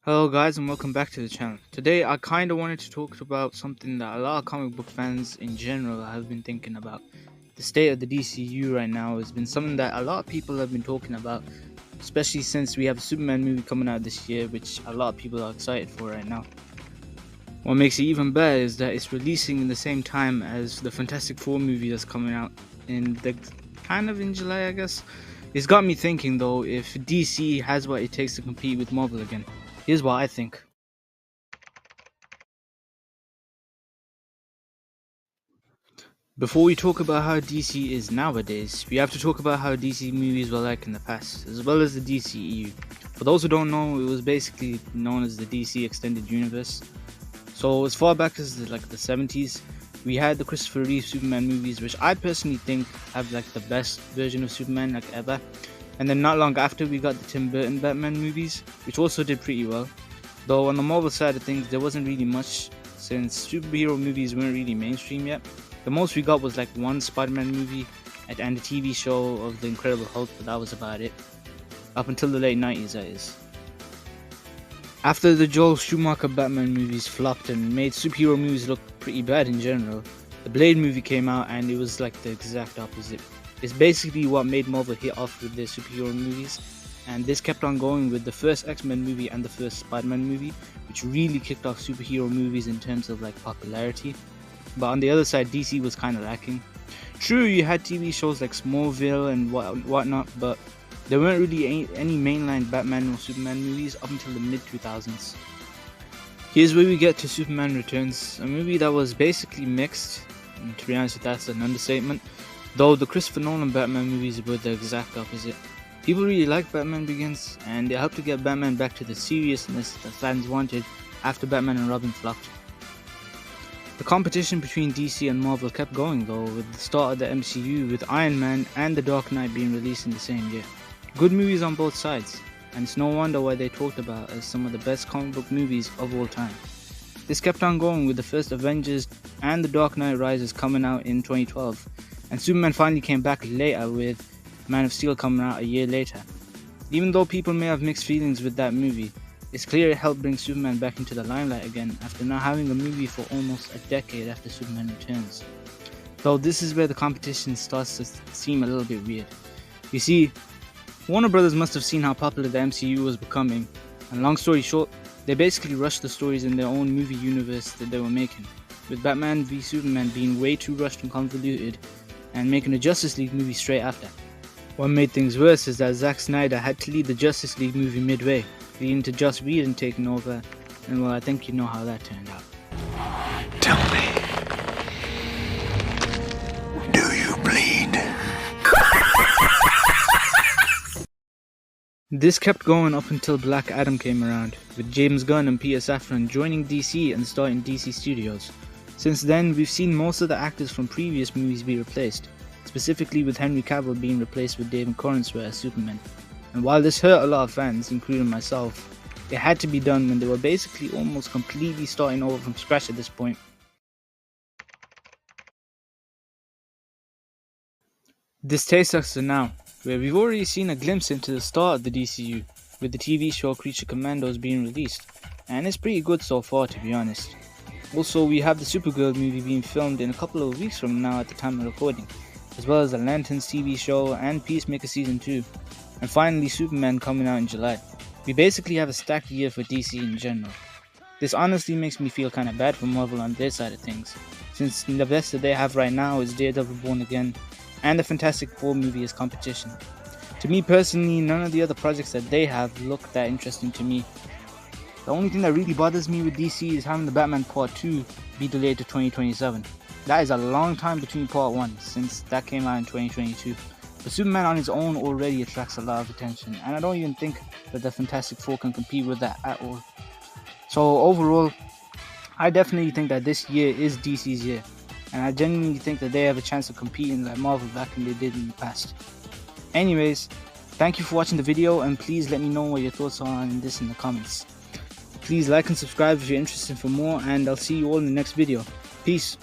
Hello guys and welcome back to the channel. Today I kinda wanted to talk about something that a lot of comic book fans in general have been thinking about. The state of the DCU right now has been something that a lot of people have been talking about, especially since we have a Superman movie coming out this year, which a lot of people are excited for right now. What makes it even better is that it's releasing in the same time as the Fantastic Four movie that's coming out in July, I guess. It's got me thinking though, if DC has what it takes to compete with Marvel again. Here's what I think. Before we talk about how DC is nowadays, we have to talk about how DC movies were like in the past, as well as the DCEU. For those who don't know, it was basically known as the DC Extended Universe. So as far back as the 70s, we had the Christopher Reeve Superman movies, which I personally think have the best version of Superman ever. And then not long after, we got the Tim Burton Batman movies, which also did pretty well. Though on the Marvel side of things, there wasn't really much, since superhero movies weren't really mainstream yet. The most we got was one Spider-Man movie and a TV show of The Incredible Hulk, but that was about it. Up until the late 90s, that is. After the Joel Schumacher Batman movies flopped and made superhero movies look pretty bad in general, the Blade movie came out and it was the exact opposite. It's basically what made Marvel hit off with their superhero movies, and this kept on going with the first X-Men movie and the first Spider-Man movie, which really kicked off superhero movies in terms of popularity. But on the other side, DC was kind of lacking. True, you had TV shows like Smallville and whatnot, but there weren't really any mainline Batman or Superman movies up until the mid-2000s. Here's where we get to Superman Returns, a movie that was basically mixed, and to be honest, that's an understatement. Though the Christopher Nolan Batman movies were the exact opposite. People really liked Batman Begins, and it helped to get Batman back to the seriousness that fans wanted after Batman and Robin flopped. The competition between DC and Marvel kept going though, with the start of the MCU with Iron Man and The Dark Knight being released in the same year. Good movies on both sides, and it's no wonder why they're talked about as some of the best comic book movies of all time. This kept on going with the first Avengers and The Dark Knight Rises coming out in 2012, and Superman finally came back later with Man of Steel coming out a year later. Even though people may have mixed feelings with that movie, it's clear it helped bring Superman back into the limelight again after not having a movie for almost a decade after Superman Returns. Though this is where the competition starts to seem a little bit weird. You see, Warner Brothers must have seen how popular the MCU was becoming, and long story short, they basically rushed the stories in their own movie universe that they were making, with Batman v Superman being way too rushed and convoluted, and making a Justice League movie straight after. What made things worse is that Zack Snyder had to lead the Justice League movie midway, leading to Joss Whedon taking over, and well, I think you know how that turned out. Tell me, do you bleed? This kept going up until Black Adam came around, with James Gunn and Peter Safran joining DC and starting DC Studios. Since then, we've seen most of the actors from previous movies be replaced, specifically with Henry Cavill being replaced with David Corenswet as Superman. And while this hurt a lot of fans, including myself, it had to be done when they were basically almost completely starting over from scratch at this point. This takes us to now, where we've already seen a glimpse into the start of the DCU, with the TV show Creature Commandos being released, and it's pretty good so far, to be honest. Also, we have the Supergirl movie being filmed in a couple of weeks from now at the time of recording, as well as the Lanterns TV show and Peacemaker Season 2, and finally Superman coming out in July. We basically have a stacked year for DC in general. This honestly makes me feel kinda bad for Marvel on their side of things, since the best that they have right now is Daredevil Born Again, and the Fantastic Four movie as competition. To me personally, none of the other projects that they have look that interesting to me. The only thing that really bothers me with DC is having the Batman Part 2 be delayed to 2027. That is a long time between Part 1, since that came out in 2022. But Superman on its own already attracts a lot of attention, and I don't even think that the Fantastic Four can compete with that at all. So overall, I definitely think that this year is DC's year, and I genuinely think that they have a chance of competing like Marvel back when they did in the past. Anyways, thank you for watching the video, and please let me know what your thoughts are on this in the comments. Please like and subscribe if you're interested for more, and I'll see you all in the next video. Peace.